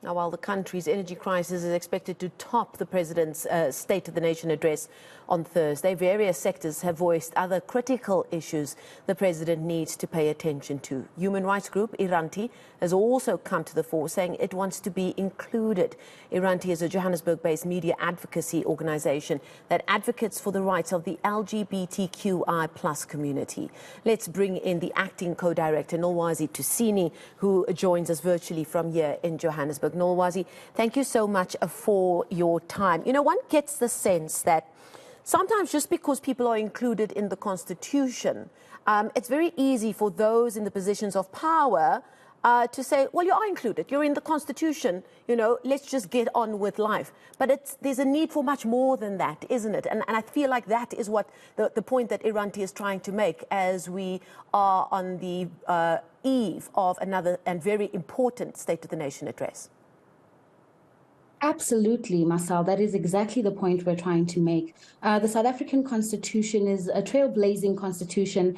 Now, while the country's energy crisis is expected to top the president's State of the Nation address on Thursday, various sectors have voiced other critical issues the president needs to pay attention to. Human rights group Iranti has also come to the fore, saying it wants to be included. Iranti is a Johannesburg-based media advocacy organization that advocates for the rights of the LGBTQI+ community. Let's bring in the acting co-director, Nolwazi Tusini, who joins us virtually from here in Johannesburg. Nolwazi, thank you so much for your time. You know, one gets the sense that sometimes just because people are included in the Constitution, it's very easy for those in the positions of power to say, well, you are included, you're in the Constitution, you know, let's just get on with life. But there's a need for much more than that, isn't it? And I feel like that is what the point that Iranti is trying to make as we are on the eve of another and very important State of the Nation address. Absolutely, Marcel. That is exactly the point we're trying to make. The South African Constitution is a trailblazing constitution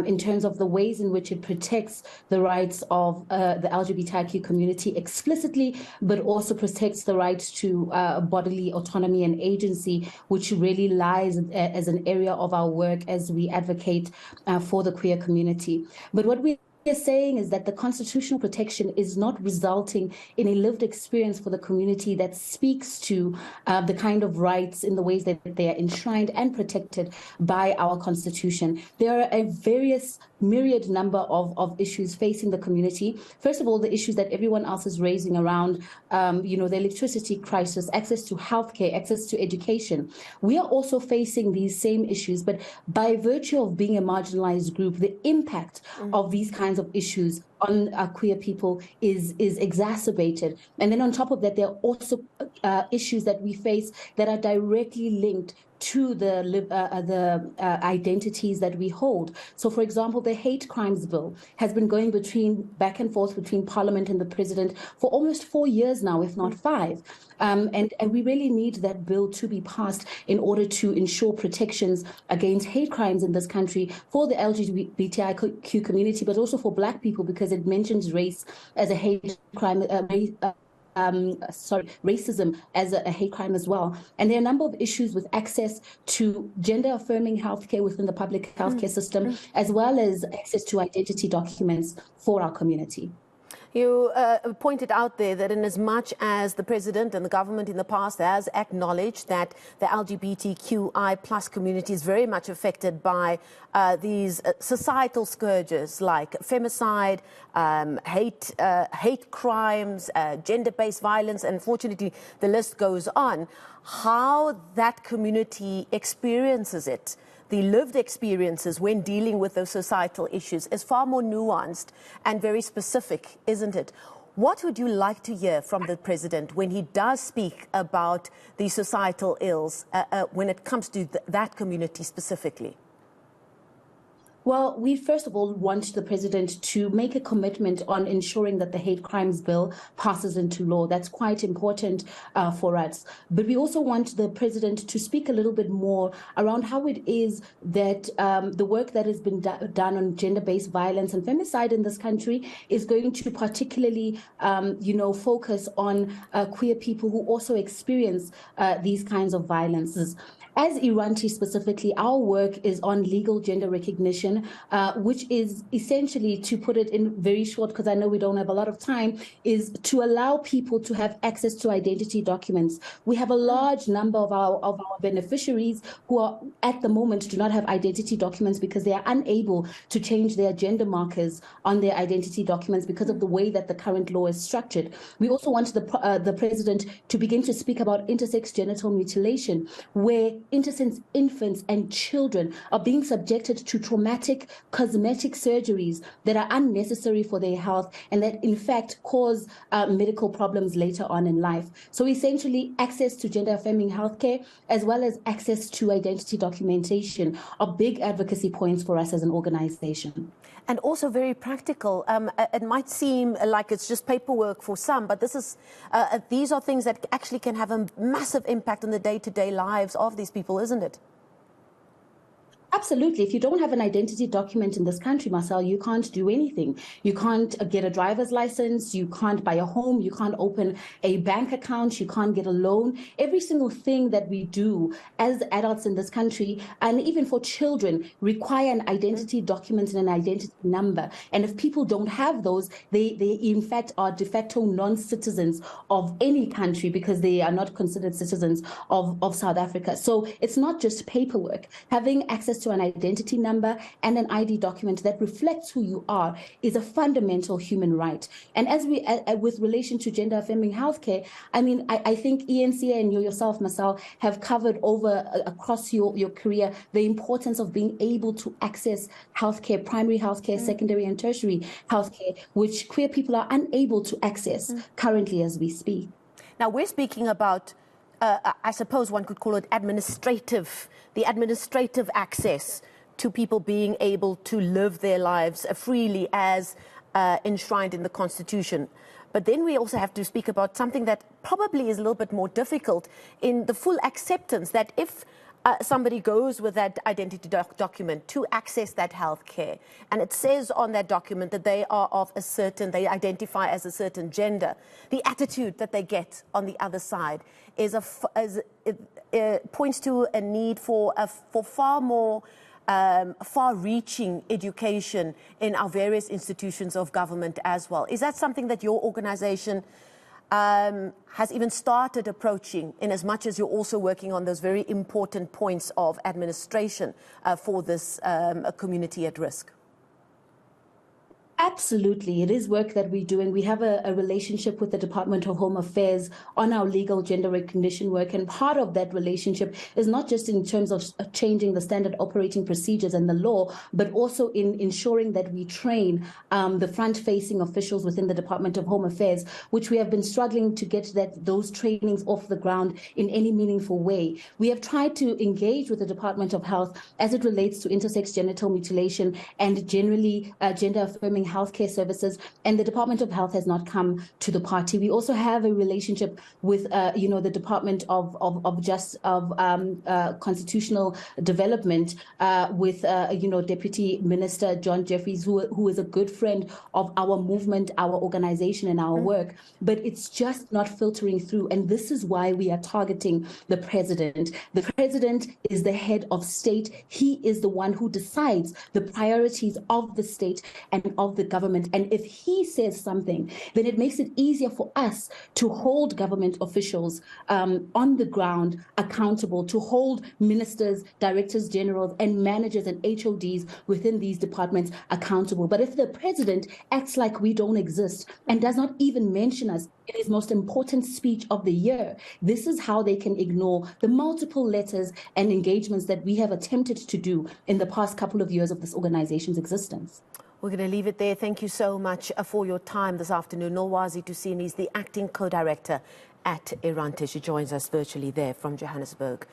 in terms of the ways in which it protects the rights of the LGBTQ community explicitly, but also protects the right to bodily autonomy and agency, which really lies as an area of our work as we advocate for the queer community. But what we are saying is that the constitutional protection is not resulting in a lived experience for the community that speaks to the kind of rights in the ways that they are enshrined and protected by our constitution. There are a various myriad number of issues facing the community. First of all, the issues that everyone else is raising around, you know, the electricity crisis, access to healthcare, access to education. We are also facing these same issues, but by virtue of being a marginalized group, the impact of these kinds of issues on queer people is exacerbated. And then on top of that, there are also issues that we face that are directly linked to the identities that we hold. So, for example, the hate crimes bill has been going back and forth between Parliament and the President for almost 4 years now, if not 5. And we really need that bill to be passed in order to ensure protections against hate crimes in this country for the LGBTIQ community, but also for Black people, because it mentions race as a hate crime, racism as a hate crime as well. And there are a number of issues with access to gender-affirming healthcare within the public healthcare system, as well as access to identity documents for our community. You pointed out there that in as much as the president and the government in the past has acknowledged that the LGBTQI+ community is very much affected by these societal scourges like femicide, hate crimes, gender-based violence, and unfortunately the list goes on, how that community experiences it, the lived experiences when dealing with those societal issues, is far more nuanced and very specific, isn't it? What would you like to hear from the president when he does speak about the societal ills when it comes to that community specifically? Well, we first of all want the president to make a commitment on ensuring that the hate crimes bill passes into law. That's quite important for us. But we also want the president to speak a little bit more around how it is that the work that has been done on gender-based violence and femicide in this country is going to particularly, you know, focus on queer people who also experience these kinds of violences. As Iranti specifically, our work is on legal gender recognition, which is essentially, to put it in very short, because I know we don't have a lot of time, is to allow people to have access to identity documents. We have a large number of our beneficiaries who are at the moment do not have identity documents because they are unable to change their gender markers on their identity documents because of the way that the current law is structured. We also want the president to begin to speak about intersex genital mutilation, where intersex infants and children are being subjected to traumatic cosmetic surgeries that are unnecessary for their health and that in fact cause medical problems later on in life. So essentially, access to gender-affirming healthcare as well as access to identity documentation are big advocacy points for us as an organization. And also very practical. It might seem like it's just paperwork for some, but these are things that actually can have a massive impact on the day-to-day lives of these people, isn't it? Absolutely. If you don't have an identity document in this country, Marcel, you can't do anything. You can't get a driver's license. You can't buy a home. You can't open a bank account. You can't get a loan. Every single thing that we do as adults in this country, and even for children, require an identity document and an identity number. And if people don't have those, they in fact are de facto non-citizens of any country because they are not considered citizens of South Africa. So it's not just paperwork. Having access to an identity number and an ID document that reflects who you are is a fundamental human right. And as we, with relation to gender affirming healthcare, I mean, I think eNCA and you yourself, Marcel, have covered over across your career the importance of being able to access healthcare, primary healthcare, secondary and tertiary healthcare, which queer people are unable to access currently as we speak. Now, we're speaking about I suppose one could call it the administrative access to people being able to live their lives freely as enshrined in the Constitution. But then we also have to speak about something that probably is a little bit more difficult in the full acceptance that if somebody goes with that identity document to access that health care, and it says on that document that they are of they identify as a certain gender, the attitude that they get on the other side is points to a need for far more far-reaching education in our various institutions of government as well. Is that something that your organization has even started approaching, in as much as you're also working on those very important points of administration for this community at risk? Absolutely. It is work that we're doing. We have a relationship with the Department of Home Affairs on our legal gender recognition work. And part of that relationship is not just in terms of changing the standard operating procedures and the law, but also in ensuring that we train the front-facing officials within the Department of Home Affairs, which we have been struggling to get those trainings off the ground in any meaningful way. We have tried to engage with the Department of Health as it relates to intersex genital mutilation and generally gender-affirming healthcare services, and the Department of Health has not come to the party. We also have a relationship with, the Department of Constitutional Development with, Deputy Minister John Jeffries, who is a good friend of our movement, our organization, and our work. But it's just not filtering through, and this is why we are targeting the president. The president is the head of state. He is the one who decides the priorities of the state and of the government. And if he says something, then it makes it easier for us to hold government officials on the ground accountable, to hold ministers, directors generals, and managers and HODs within these departments accountable. But if the president acts like we don't exist and does not even mention us in his most important speech of the year, this is how they can ignore the multiple letters and engagements that we have attempted to do in the past couple of years of this organization's existence. We're going to leave it there. Thank you so much for your time this afternoon. Nolwazi Tusini is the acting co-director at Iranti. She joins us virtually there from Johannesburg.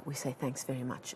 We say thanks very much.